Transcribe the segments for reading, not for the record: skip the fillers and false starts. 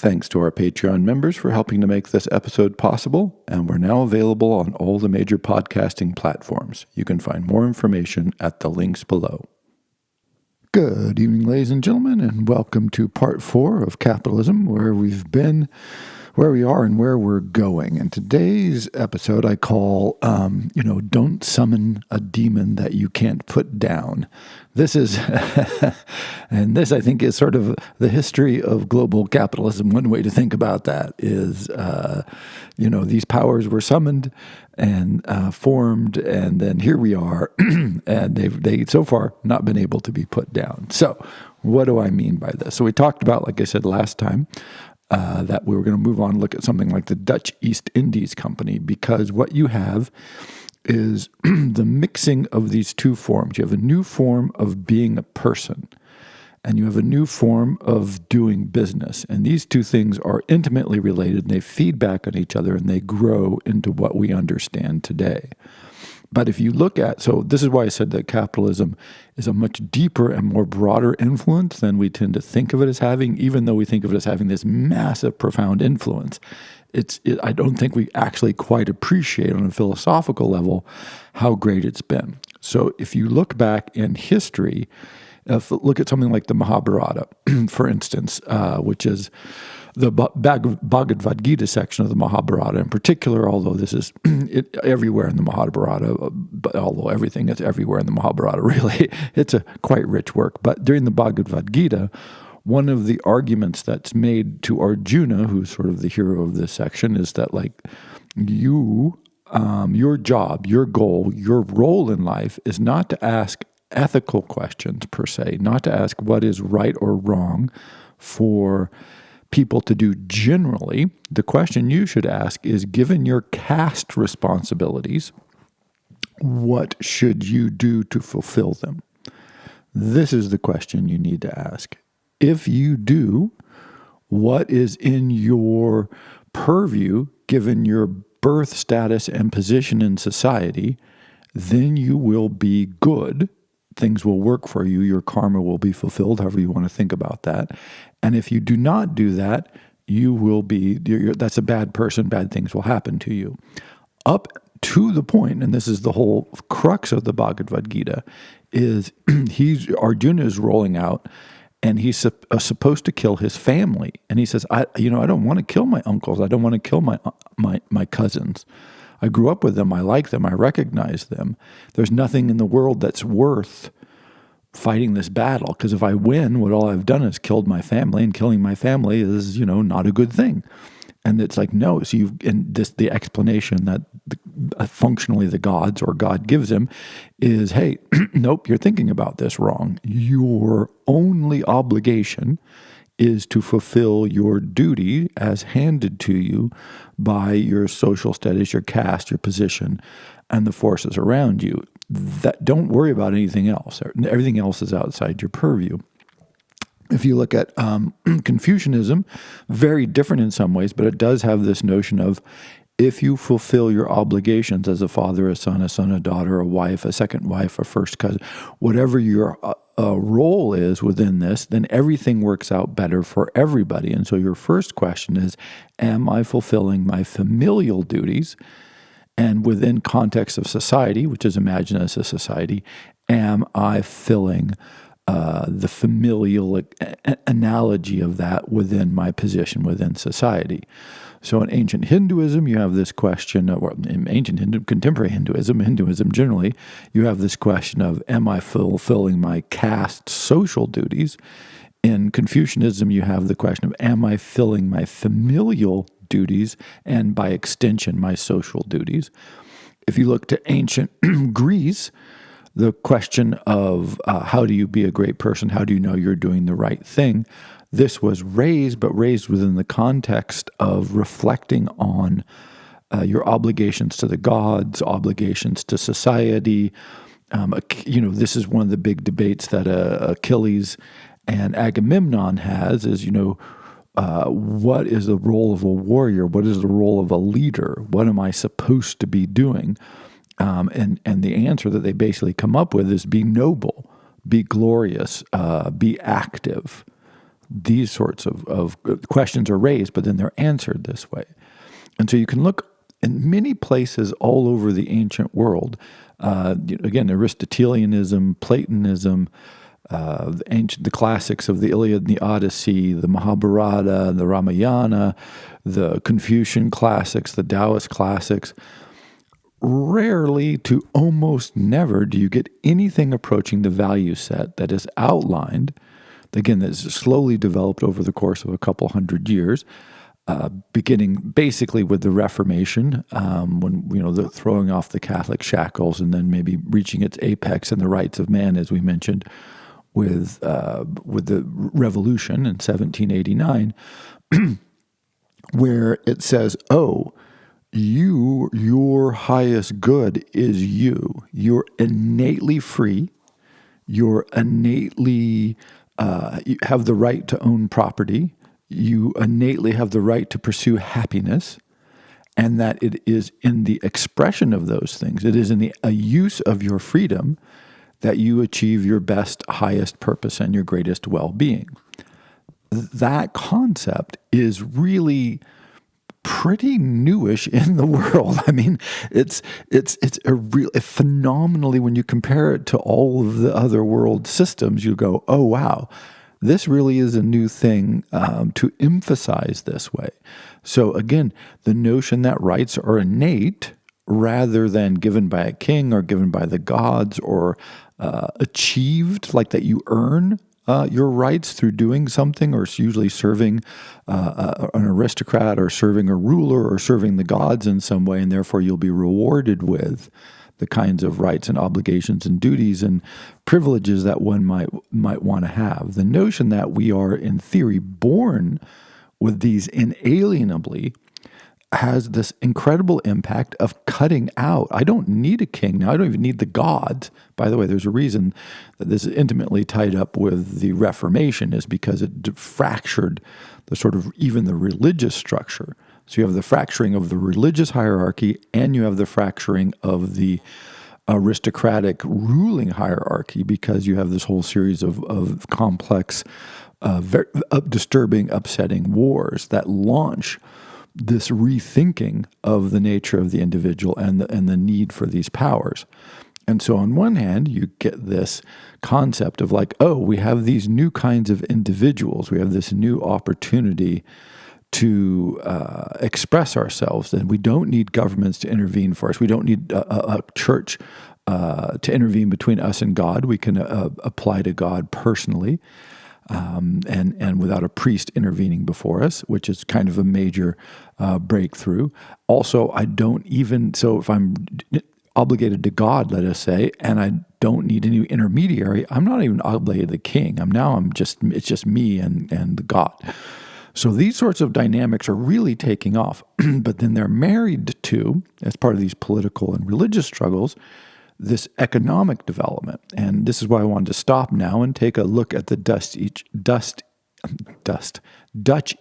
Thanks to our Patreon members for helping to make this episode possible, and we're now available on all the major podcasting platforms. You can find more information at the links below. Good evening, ladies and gentlemen, and welcome to part 4 of Capitalism, where we've been, where we are, and where we're going. And today's episode I call, Don't Summon a Demon That You Can't Put Down. This is, and this I think is sort of the history of global capitalism. One way to think about that is, these powers were summoned and formed, and then here we are, and they've so far not been able to be put down. So what do I mean by this? So we talked about, like I said last time, that we were going to move on and look at something like the Dutch East Indies Company, because what you have is the mixing of these two forms. You have a new form of being a person, and you have a new form of doing business. And these two things are intimately related, and they feed back on each other, and they grow into what we understand today. But if you look at, so this is why I said that capitalism is a much deeper and more broader influence than we tend to think of it as having, even though we think of it as having this massive, profound influence. I don't think we actually quite appreciate on a philosophical level how great it's been. So if you look back in history, look at something like the Mahabharata, for instance, which is the Bhagavad Gita section of the Mahabharata in particular, although this is everywhere in the Mahabharata, but although everything is everywhere in the Mahabharata, really, it's a quite rich work. But during the Bhagavad Gita, one of the arguments that's made to Arjuna, who's sort of the hero of this section, is that your job, your goal, your role in life is not to ask ethical questions per se, not to ask what is right or wrong for people to do generally. The question you should ask is, given your caste responsibilities, what should you do to fulfill them? This is the question you need to ask. If you do what is in your purview, given your birth status and position in society, then you will be good. Things will work for you. Your karma will be fulfilled, however you want to think about that. And if you do not do that, you will be, that's a bad person, bad things will happen to you. Up to the point, and this is the whole crux of the Bhagavad Gita, is Arjuna is rolling out, and he's supposed to kill his family. And he says, I don't want to kill my uncles. I don't want to kill my cousins. I grew up with them. I like them. I recognize them. There's nothing in the world that's worth fighting this battle, because if I win, what all I've done is killed my family, and killing my family is, not a good thing. And it's like, no. So the explanation that functionally the gods or God gives him is, hey, nope, you're thinking about this wrong. Your only obligation is to fulfill your duty as handed to you by your social status, your caste, your position, and the forces around you. Don't worry about anything else. Everything else is outside your purview. If you look at Confucianism, very different in some ways, but it does have this notion of, if you fulfill your obligations as a father, a son, a daughter, a wife, a second wife, a first cousin, whatever your role is within this, then everything works out better for everybody. And so your first question is, am I fulfilling my familial duties? And within context of society, which is imagined as a society, am I filling the familial analogy of that within my position within society? So in ancient Hinduism, you have this question, or in contemporary Hinduism generally, you have this question of, am I fulfilling my caste social duties? In Confucianism, you have the question of, am I filling my familial duties, and by extension, my social duties? If you look to ancient Greece, the question of how do you be a great person? How do you know you're doing the right thing? This was raised, but raised within the context of reflecting on your obligations to the gods, obligations to society. This is one of the big debates that Achilles and Agamemnon has is, what is the role of a warrior? What is the role of a leader? What am I supposed to be doing? And the answer that they basically come up with is be noble, be glorious, be active. these sorts of questions are raised, but then they're answered this way. And so you can look in many places all over the ancient world. Again, Aristotelianism, Platonism, the classics of the Iliad and the Odyssey, the Mahabharata, the Ramayana, the Confucian classics, the Taoist classics. Rarely to almost never do you get anything approaching the value set that is outlined, again, that's slowly developed over the course of a couple hundred years, beginning basically with the Reformation, when the throwing off the Catholic shackles, and then maybe reaching its apex in the rights of man, as we mentioned, with the Revolution in 1789, where it says, "Oh, your highest good is you. You're innately free. You're innately you have the right to own property. You innately have the right to pursue happiness, and that it is in the expression of those things, it is in a use of your freedom that you achieve your best, highest purpose and your greatest well-being." That concept is really pretty newish in the world. I mean, it's phenomenally, when you compare it to all of the other world systems, you go, oh, wow, this really is a new thing to emphasize this way. So again, the notion that rights are innate rather than given by a king or given by the gods or achieved, like that you earn your rights through doing something, or usually serving an aristocrat or serving a ruler or serving the gods in some way, and therefore you'll be rewarded with the kinds of rights and obligations and duties and privileges that one might want to have. The notion that we are in theory born with these inalienably has this incredible impact of cutting out. I don't need a king now. I don't even need the gods. By the way, there's a reason that this is intimately tied up with the Reformation, is because it fractured the sort of even the religious structure. So you have the fracturing of the religious hierarchy, and you have the fracturing of the aristocratic ruling hierarchy, because you have this whole series of complex, very disturbing, upsetting wars that launch this rethinking of the nature of the individual and the need for these powers. And so on one hand, you get this concept of like, oh, we have these new kinds of individuals. We have this new opportunity to express ourselves, and we don't need governments to intervene for us. We don't need a church to intervene between us and God. We can apply to God personally. And without a priest intervening before us, which is kind of a major breakthrough. Also, so if I'm obligated to God, let us say, and I don't need any intermediary, I'm not even obligated to the king. It's just me and God. So these sorts of dynamics are really taking off, but then they're married to, as part of these political and religious struggles, this economic development. And this is why I wanted to stop now and take a look at the Dutch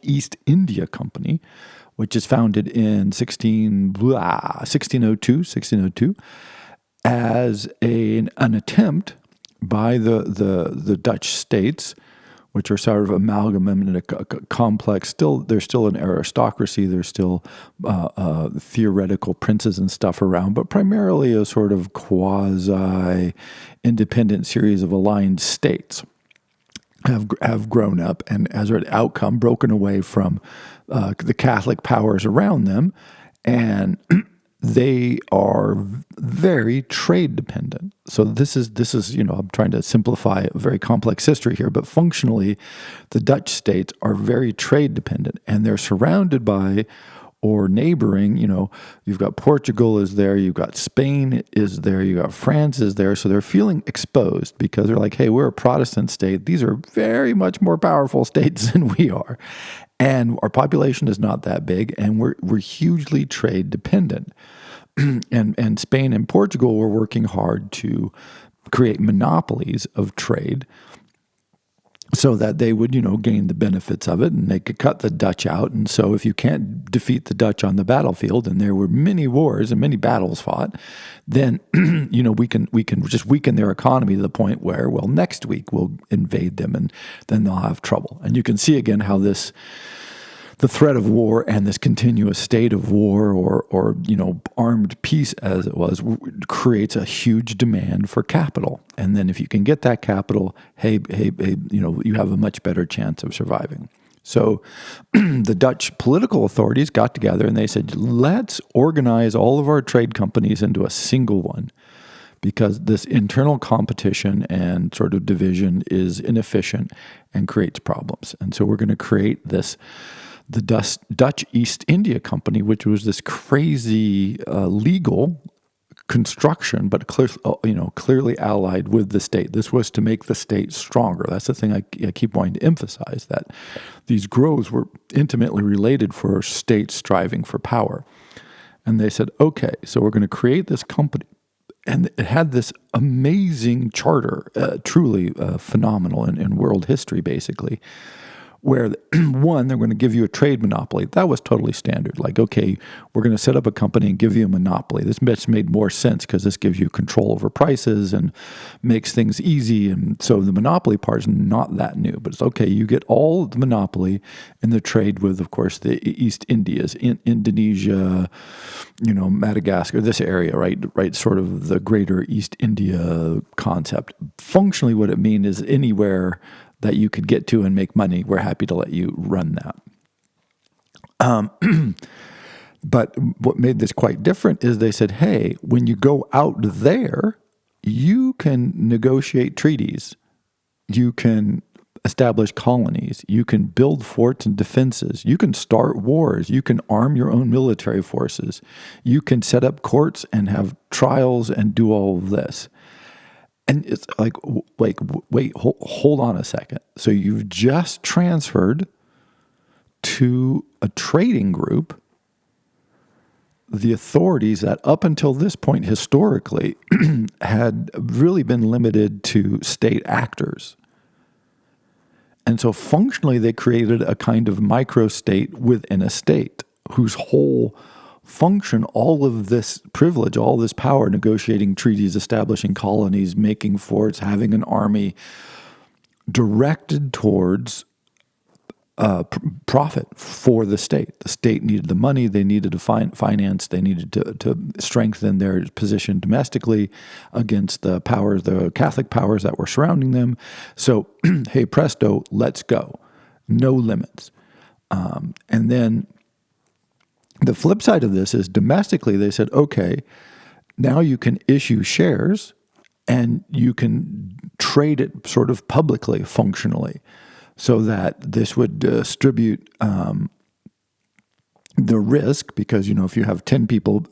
East India Company, which is founded in 1602, as an attempt by the Dutch states, which are sort of amalgamated in a complex. There's still an aristocracy. There's still theoretical princes and stuff around, but primarily a sort of quasi-independent series of aligned states have grown up, and as an outcome, broken away from the Catholic powers around them, and they are very trade dependent. So this is I'm trying to simplify a very complex history here, but functionally, the Dutch states are very trade dependent, and they're surrounded by or neighboring. You've got Portugal is there, you've got Spain is there, you got France is there. So they're feeling exposed because they're like, hey, we're a Protestant state. These are very much more powerful states than we are. And our population is not that big, and we're hugely trade dependent. And Spain and Portugal were working hard to create monopolies of trade so that they would, gain the benefits of it, and they could cut the Dutch out. And so if you can't defeat the Dutch on the battlefield, and there were many wars and many battles fought, then, we can just weaken their economy to the point where, well, next week we'll invade them and then they'll have trouble. And you can see again how the threat of war and this continuous state of war or armed peace as it was creates a huge demand for capital. And then if you can get that capital, hey, you have a much better chance of surviving. So the Dutch political authorities got together and they said, let's organize all of our trade companies into a single one, because this internal competition and sort of division is inefficient and creates problems. And so we're going to create the Dutch East India Company, which was this crazy legal construction, but clearly allied with the state. This was to make the state stronger. That's the thing I keep wanting to emphasize, that these groves were intimately related for states striving for power. And they said, okay, so we're going to create this company. And it had this amazing charter, truly phenomenal in world history, basically, where one, they're going to give you a trade monopoly. That was totally standard. Like, okay, we're going to set up a company and give you a monopoly. This made more sense because this gives you control over prices and makes things easy. And so the monopoly part is not that new, but it's okay. You get all the monopoly in the trade with, of course, the East Indias, Indonesia, Madagascar, this area, right? Sort of the greater East India concept. Functionally, what it means is anywhere that you could get to and make money, we're happy to let you run that. But what made this quite different is they said, hey, when you go out there, you can negotiate treaties. You can establish colonies. You can build forts and defenses. You can start wars. You can arm your own military forces. You can set up courts and have trials and do all of this. And it's like, wait, hold on a second. So you've just transferred to a trading group the authorities that up until this point historically had really been limited to state actors. And so functionally they created a kind of microstate within a state whose whole function, all of this privilege, all this power, negotiating treaties, establishing colonies, making forts, having an army, directed towards profit for the state. The state needed the money, they needed to finance, they needed to strengthen their position domestically against the powers, the Catholic powers that were surrounding them. So, hey, presto, let's go. No limits. And then the flip side of this is domestically, they said, okay, now you can issue shares and you can trade it sort of publicly, functionally, so that this would distribute the risk, because, if you have 10 people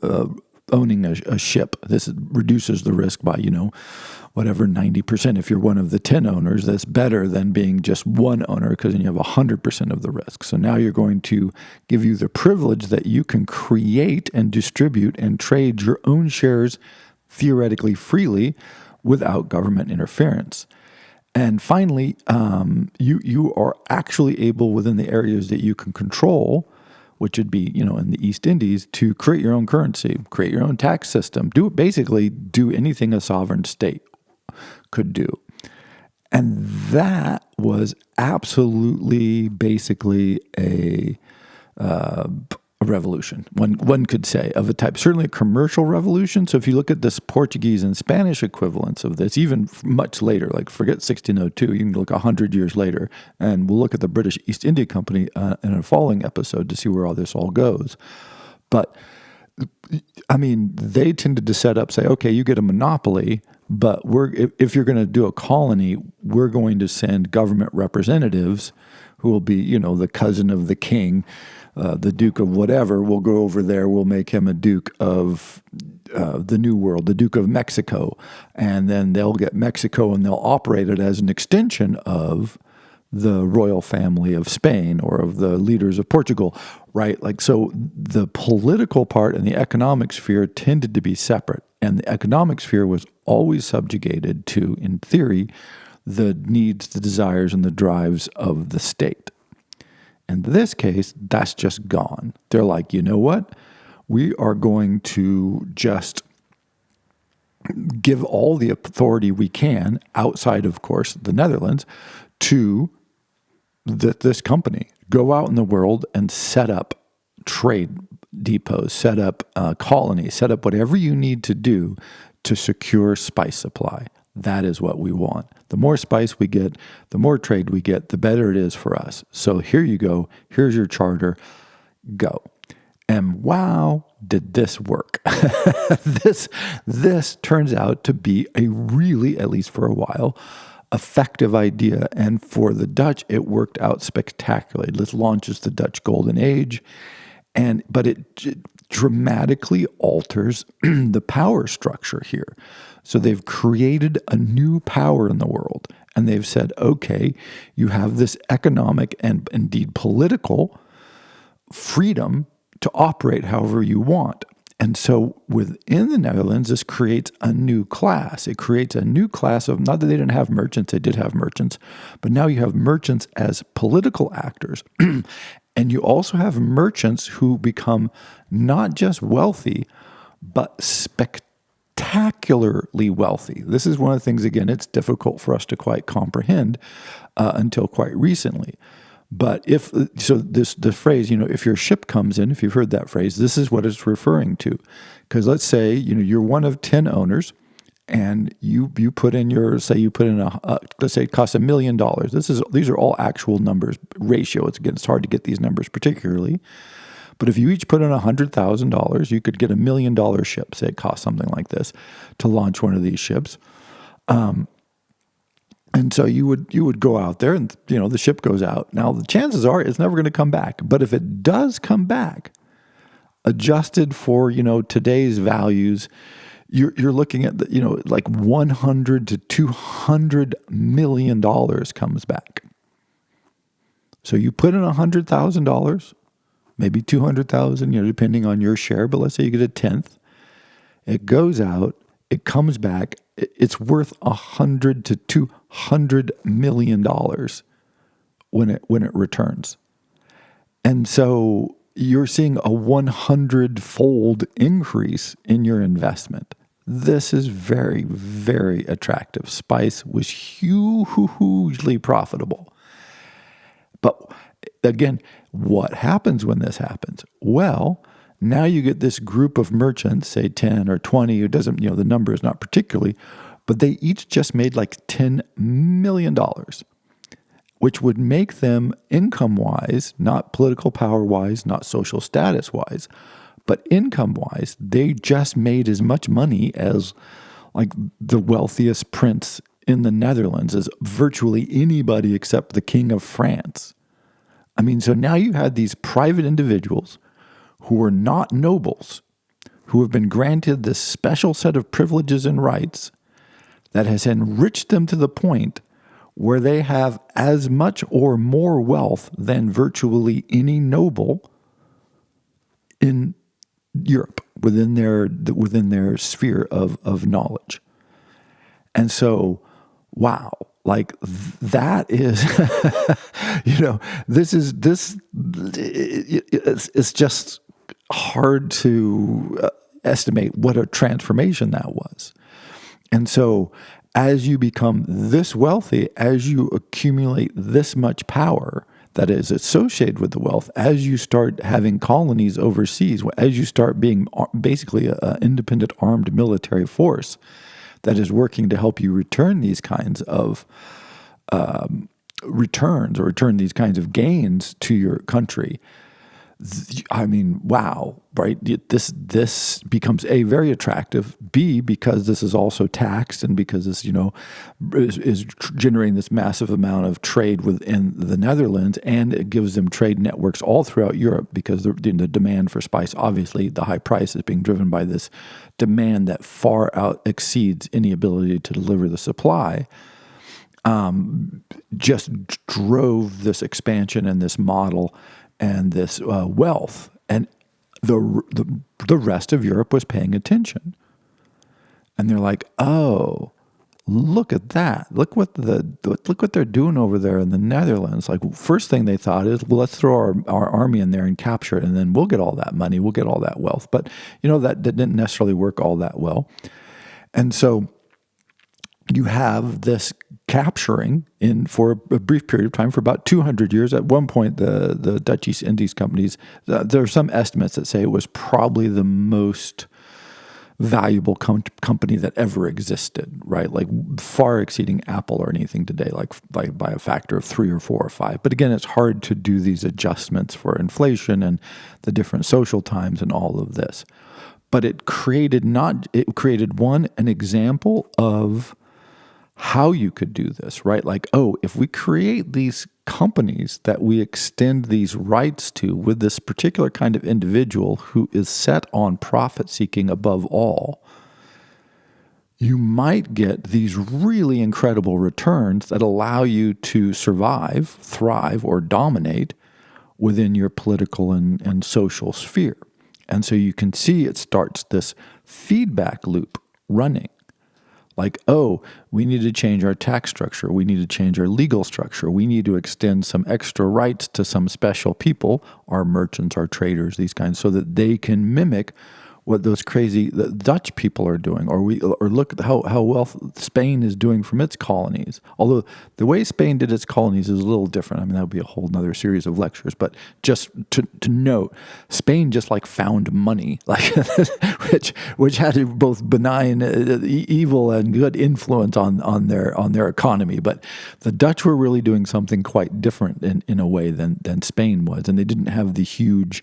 owning a ship, this reduces the risk by, 90%. If you're one of the 10 owners, that's better than being just one owner, because then you have 100% of the risk. So now you're going to give you the privilege that you can create and distribute and trade your own shares theoretically freely without government interference. And finally, you are actually able, within the areas that you can control, which would be, in the East Indies, to create your own currency, create your own tax system, do anything a sovereign state could do. And that was absolutely, basically a revolution, one could say, of a type, certainly a commercial revolution. So if you look at this Portuguese and Spanish equivalents of this, even much later, like forget 1602, you can look 100 years later, and we'll look at the British East India Company in a following episode to see where all this all goes. But they tended to set up, say, okay, you get a monopoly, but if you're going to do a colony, we're going to send government representatives who will be, the cousin of the king, the Duke of whatever. Will go over there. We'll make him a Duke of the New World, the Duke of Mexico. And then they'll get Mexico and they'll operate it as an extension of the royal family of Spain or of the leaders of Portugal, right? So the political part and the economic sphere tended to be separate. And the economic sphere was always subjugated to, in theory, the needs, the desires, and the drives of the state. In this case, that's just gone. They're like, you know what? We are going to just give all the authority we can, outside, of course, the Netherlands, to this company. Go out in the world and set up trade depots, set up colonies, set up whatever you need to do to secure spice supply. That is what we want. The more spice we get, the more trade we get, the better it is for us. So here you go. Here's your charter. Go. And wow, did this work? This turns out to be a really, at least for a while, effective idea. And for the Dutch, it worked out spectacularly. This launches the Dutch Golden Age, but it dramatically alters the power structure here. So they've created a new power in the world, and they've said, okay, you have this economic and indeed political freedom to operate however you want. And so within the Netherlands, this creates a new class. It creates a new class of, not that they didn't have merchants, they did have merchants, but now you have merchants as political actors. And you also have merchants who become not just wealthy, but spectacularly wealthy. This is one of the things, again, it's difficult for us to quite comprehend until quite recently. But the phrase, if your ship comes in, if you've heard that phrase, this is what it's referring to. Because let's say, you're one of 10 owners, and you put in let's say it costs $1 million. These are all actual numbers, ratio. It's hard to get these numbers particularly. But if you each put in $100,000, you could get $1 million ship. Say it costs something like this to launch one of these ships. And so you would go out there, and the ship goes out. Now the chances are it's never going to come back. But if it does come back, adjusted for today's values, you're looking at like $100 to $200 million comes back. So you put in $100,000, maybe $200,000, depending on your share. But let's say you get a tenth. It goes out. It comes back. It's worth $100 to $200 million when it returns. And so you're seeing a 100-fold increase in your investment. This is very, very attractive. Spice was hugely profitable. But again, what happens when this happens? Well, now you get this group of merchants, say 10 or 20, it doesn't, the number is not particularly, but they each just made like $10 million, which would make them income-wise, not political power-wise, not social status-wise, but income-wise, they just made as much money as like the wealthiest prince in the Netherlands, as virtually anybody except the King of France. I mean, so now you had these private individuals who are not nobles, who have been granted this special set of privileges and rights that has enriched them to the point where they have as much or more wealth than virtually any noble in Europe, within their sphere of knowledge. And so, wow, like that is, it's just hard to estimate what a transformation that was. And so as you become this wealthy, as you accumulate this much power that is associated with the wealth, as you start having colonies overseas, as you start being basically an independent armed military force that is working to help you return these kinds of returns or return these kinds of gains to your country, I mean, wow, right? This becomes A, very attractive, B, because this is also taxed, and because this, is generating this massive amount of trade within the Netherlands, and it gives them trade networks all throughout Europe, because the demand for spice, obviously the high price is being driven by this demand that far out exceeds any ability to deliver the supply. Just drove this expansion and this model and this wealth, and the rest of Europe was paying attention, and they're like, oh, look at that. Look what they're doing over there in the Netherlands. Like, first thing they thought is, well, let's throw our army in there and capture it, and then we'll get all that money, we'll get all that wealth. But that didn't necessarily work all that well. And so you have this capturing for a brief period of time for about 200 years. At one point, the Dutch East Indies companies, there are some estimates that say it was probably the most valuable company that ever existed, right? Like far exceeding Apple or anything today, like by a factor of 3 or 4 or 5. But again, it's hard to do these adjustments for inflation and the different social times and all of this. But it created an example of how you could do this, right? Like, if we create these companies that we extend these rights to with this particular kind of individual who is set on profit seeking above all, you might get these really incredible returns that allow you to survive, thrive, or dominate within your political and social sphere. And so you can see it starts this feedback loop running. Like, we need to change our tax structure. We need to change our legal structure. We need to extend some extra rights to some special people, our merchants, our traders, these kinds, so that they can mimic what those crazy Dutch people are doing, or look at how well Spain is doing from its colonies. Although the way Spain did its colonies is a little different. I mean, that would be a whole nother series of lectures. But just to note, Spain just found money, which had both benign, evil, and good influence on their economy. But the Dutch were really doing something quite different in a way than Spain was, and they didn't have the huge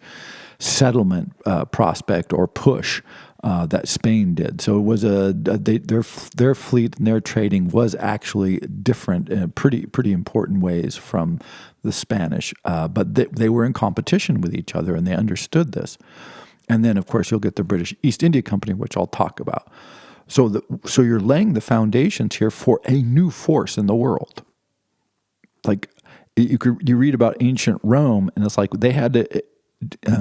settlement prospect or push that Spain did. So it was their fleet and their trading was actually different in pretty important ways from the Spanish. But they were in competition with each other, and they understood this. And then, of course, you'll get the British East India Company, which I'll talk about. So you're laying the foundations here for a new force in the world. Like you read about ancient Rome, and it's like they had to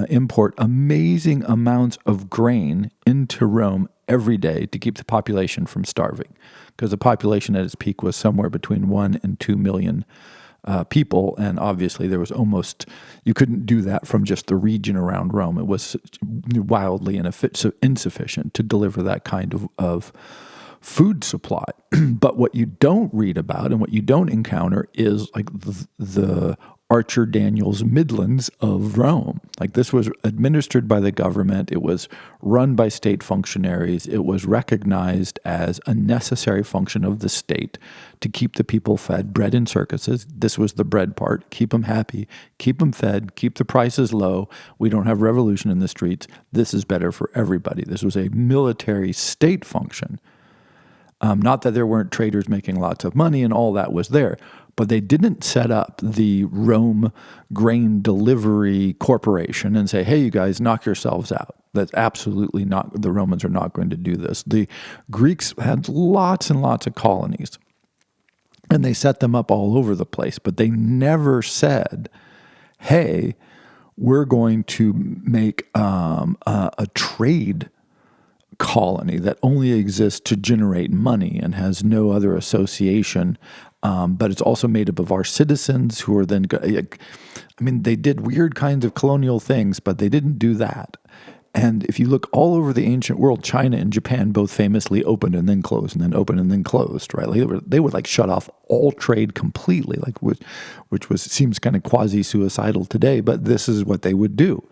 import amazing amounts of grain into Rome every day to keep the population from starving, because the population at its peak was somewhere between 1 and 2 million people, and obviously there was you couldn't do that from just the region around Rome. It was wildly insufficient to deliver that kind of food supply. But what you don't read about and what you don't encounter is like the Archer Daniels Midlands of Rome. Like, this was administered by the government. It was run by state functionaries. It was recognized as a necessary function of the state to keep the people fed. Bread in circuses. This was the bread part. Keep them happy. Keep them fed. Keep the prices low. We don't have revolution in the streets. This is better for everybody. This was a military state function. Not that there weren't traders making lots of money and all that was there, but they didn't set up the Rome Grain Delivery Corporation and say, hey, you guys, knock yourselves out. That's absolutely not, the Romans are not going to do this. The Greeks had lots and lots of colonies, and they set them up all over the place, but they never said, hey, we're going to make a trade colony that only exists to generate money and has no other association, but it's also made up of our citizens who are then, they did weird kinds of colonial things, but they didn't do that. And if you look all over the ancient world, China and Japan both famously opened and then closed and then opened and then closed, right? Like they would like shut off all trade completely, like which seems kind of quasi-suicidal today, but this is what they would do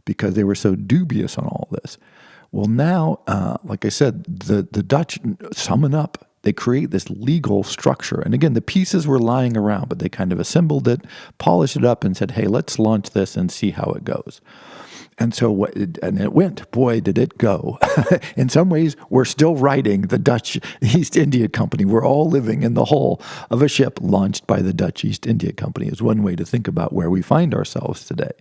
because they were so dubious on all this. Well, now, like I said, the Dutch summon up. They create this legal structure. And again, the pieces were lying around, but they kind of assembled it, polished it up, and said, hey, let's launch this and see how it goes. And so it went. Boy, did it go. In some ways, we're still riding the Dutch East India Company. We're all living in the hull of a ship launched by the Dutch East India Company is one way to think about where we find ourselves today.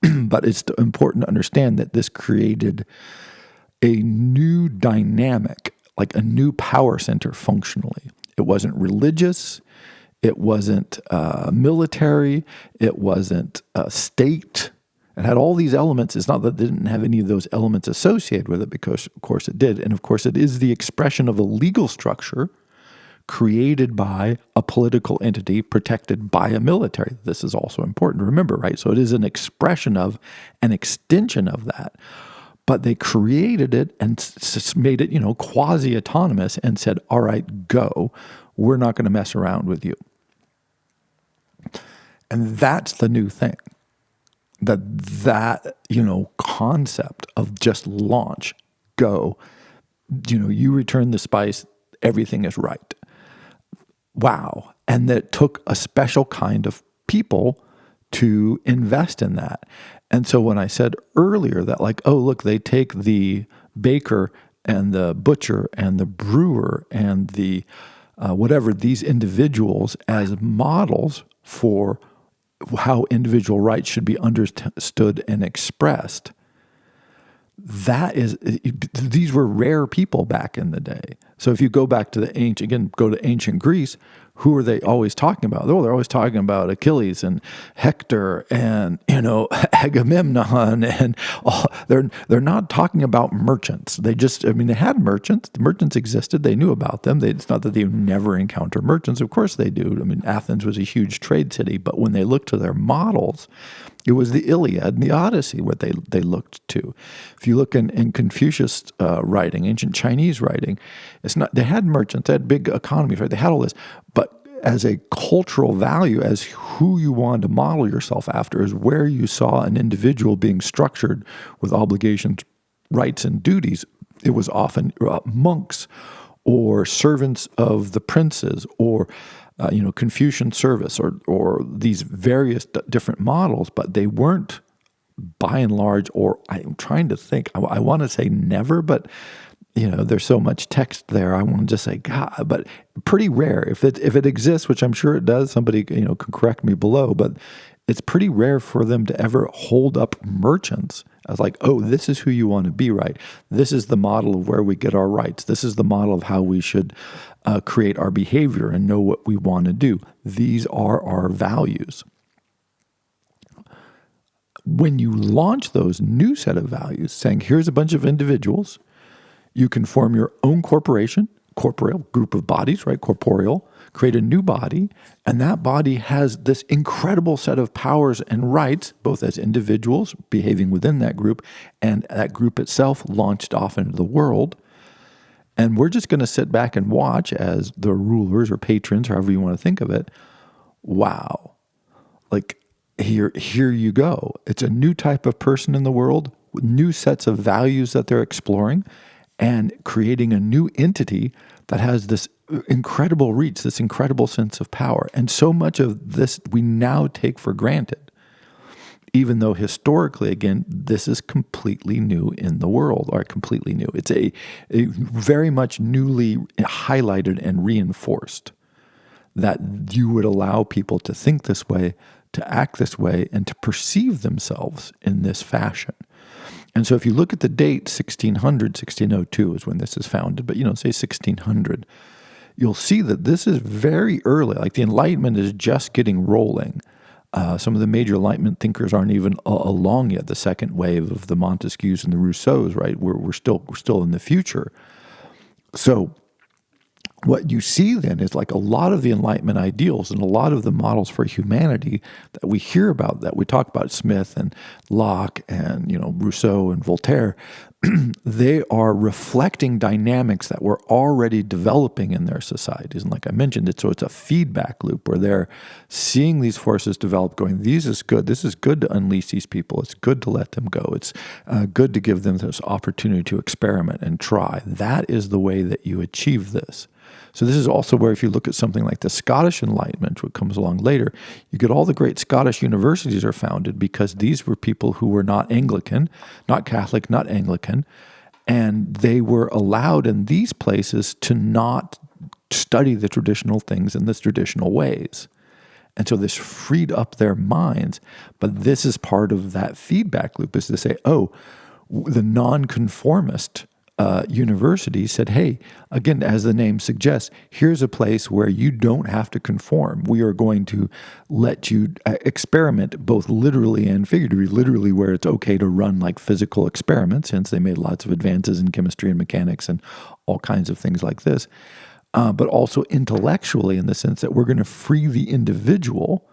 But it's important to understand that this created a new dynamic, like a new power center functionally. It wasn't religious. It wasn't military. It wasn't state. It had all these elements. It's not that it didn't have any of those elements associated with it, because of course it did. And of course it is the expression of a legal structure created by a political entity protected by a military. This is also important to remember, right? So it is an expression of, an extension of that. But they created it and made it, quasi-autonomous and said, all right, go. We're not going to mess around with you. And that's the new thing. That concept of just launch, go, you return the spice, everything is right. Wow. And that took a special kind of people to invest in that. And so when I said earlier that look, they take the baker and the butcher and the brewer and the these individuals as models for how individual rights should be understood and expressed. These were rare people back in the day. So if you go back to ancient Greece, who are they always talking about? Oh, they're always talking about Achilles and Hector and, Agamemnon and all. They're not talking about merchants. They had merchants. The merchants existed. They knew about them. It's not that they never encounter merchants. Of course they do. Athens was a huge trade city, but when they looked to their models, it was the Iliad and the Odyssey what they looked to. If you look in Confucius writing, ancient Chinese writing, they had merchants, they had big economies, right? They had all this, but as a cultural value, as who you wanted to model yourself after, is where you saw an individual being structured with obligations, rights, and duties. It was often monks or servants of the princes or Confucian service or these various different models, but they weren't by and large, or I'm trying to think, I want to say never, but there's so much text there. I want to just say God, but pretty rare. If it exists, which I'm sure it does, somebody can correct me below, but it's pretty rare for them to ever hold up merchants as this is who you want to be, right? This is the model of where we get our rights. This is the model of how we should create our behavior and know what we want to do. These are our values. When you launch those new set of values, saying here's a bunch of individuals, you can form your own corporation, corporeal, group of bodies, right? Corporeal, create a new body, and that body has this incredible set of powers and rights, both as individuals behaving within that group, and that group itself launched off into the world. And we're just going to sit back and watch as the rulers or patrons, however you want to think of it. Wow. Here you go. It's a new type of person in the world, with new sets of values that they're exploring, and creating a new entity that has this incredible reach, this incredible sense of power. And so much of this we now take for granted, even though historically, again, this is completely new in the world, or completely new. It's a very much newly highlighted and reinforced that you would allow people to think this way, to act this way, and to perceive themselves in this fashion. And so if you look at the date, 1600, 1602 is when this is founded, but say 1600, you'll see that this is very early. The Enlightenment is just getting rolling. Some of the major Enlightenment thinkers aren't even along yet. The second wave of the Montesquieu's and the Rousseaus, right? We're still in the future. So what you see then is a lot of the Enlightenment ideals and a lot of the models for humanity that we hear about, that we talk about, Smith and Locke and Rousseau and Voltaire, they are reflecting dynamics that were already developing in their societies. And like I mentioned, it's a feedback loop where they're seeing these forces develop, going, this is good to unleash these people. It's good to let them go. It's good to give them this opportunity to experiment and try. That is the way that you achieve this. So this is also where, if you look at something like the Scottish Enlightenment, what comes along later, you get all the great Scottish universities are founded because these were people who were not Anglican, not Catholic, not Anglican, and they were allowed in these places to not study the traditional things in the traditional ways. And so this freed up their minds. But this is part of that feedback loop, is to say, the nonconformist university said, hey, again, as the name suggests, here's a place where you don't have to conform. We are going to let you experiment both literally and figuratively. Literally, where it's okay to run physical experiments, hence they made lots of advances in chemistry and mechanics and all kinds of things like this. but also intellectually in the sense that we're going to free the individual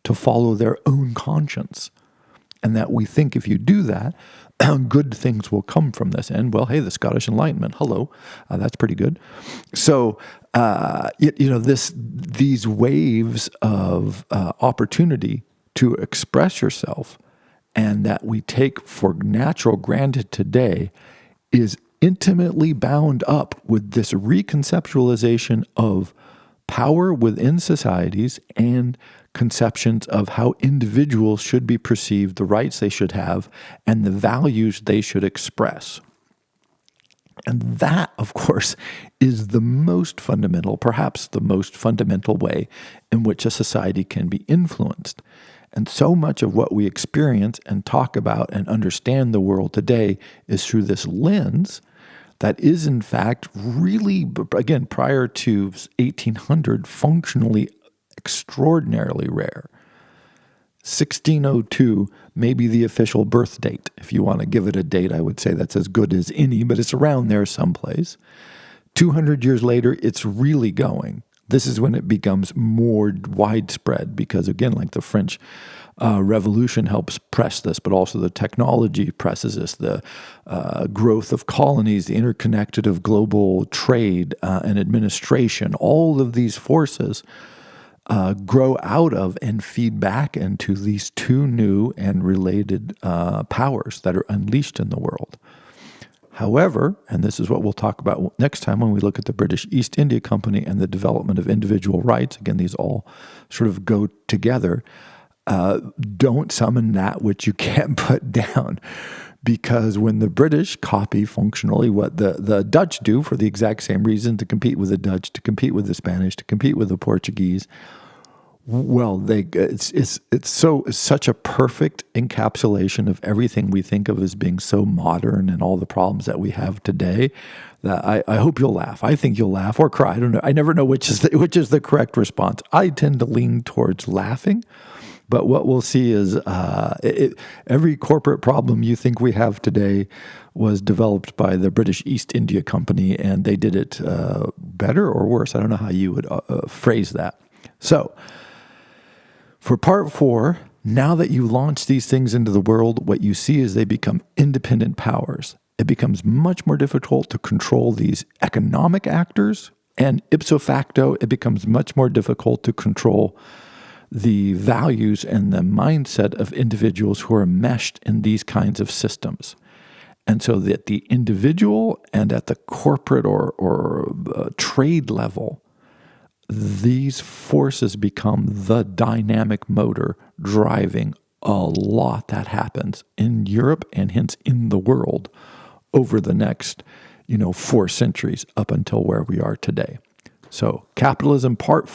to follow their own conscience. And that we think if you do that, good things will come from this. And, well, hey, the Scottish Enlightenment, hello, that's pretty good. So, these waves of opportunity to express yourself and that we take for natural granted today is intimately bound up with this reconceptualization of power within societies and conceptions of how individuals should be perceived, the rights they should have, and the values they should express. And that, of course, is the most fundamental, perhaps the most fundamental way in which a society can be influenced. And so much of what we experience and talk about and understand the world today is through this lens that is, in fact, really, again, prior to 1800, functionally extraordinarily rare. 1602 may be the official birth date. If you want to give it a date, I would say that's as good as any, but it's around there someplace. 200 years later, it's really going. This is when it becomes more widespread because, again, like the French Revolution helps press this, but also the technology presses this, the growth of colonies, the interconnected of global trade and administration, all of these forces grow out of and feed back into these two new and related powers that are unleashed in the world. However, and this is what we'll talk about next time when we look at the British East India Company and the development of individual rights, again, these all sort of go together, don't summon that which you can't put down. Because when the British copy functionally what the Dutch do for the exact same reason, to compete with the Dutch, to compete with the Spanish, to compete with the Portuguese, well, it's such a perfect encapsulation of everything we think of as being so modern and all the problems that we have today that I hope you'll laugh. I think you'll laugh or cry. I don't know. I never know which is the correct response. I tend to lean towards laughing. But what we'll see is every corporate problem you think we have today was developed by the British East India Company, and they did it better or worse. I don't know how you would phrase that. So, for part 4, now that you launch these things into the world, what you see is they become independent powers. It becomes much more difficult to control these economic actors, and ipso facto, it becomes much more difficult to control the values and the mindset of individuals who are enmeshed in these kinds of systems. And so that the individual and at the corporate or trade level, these forces become the dynamic motor driving a lot that happens in Europe and hence in the world over the next, 4 centuries up until where we are today. So Capitalism Part 4.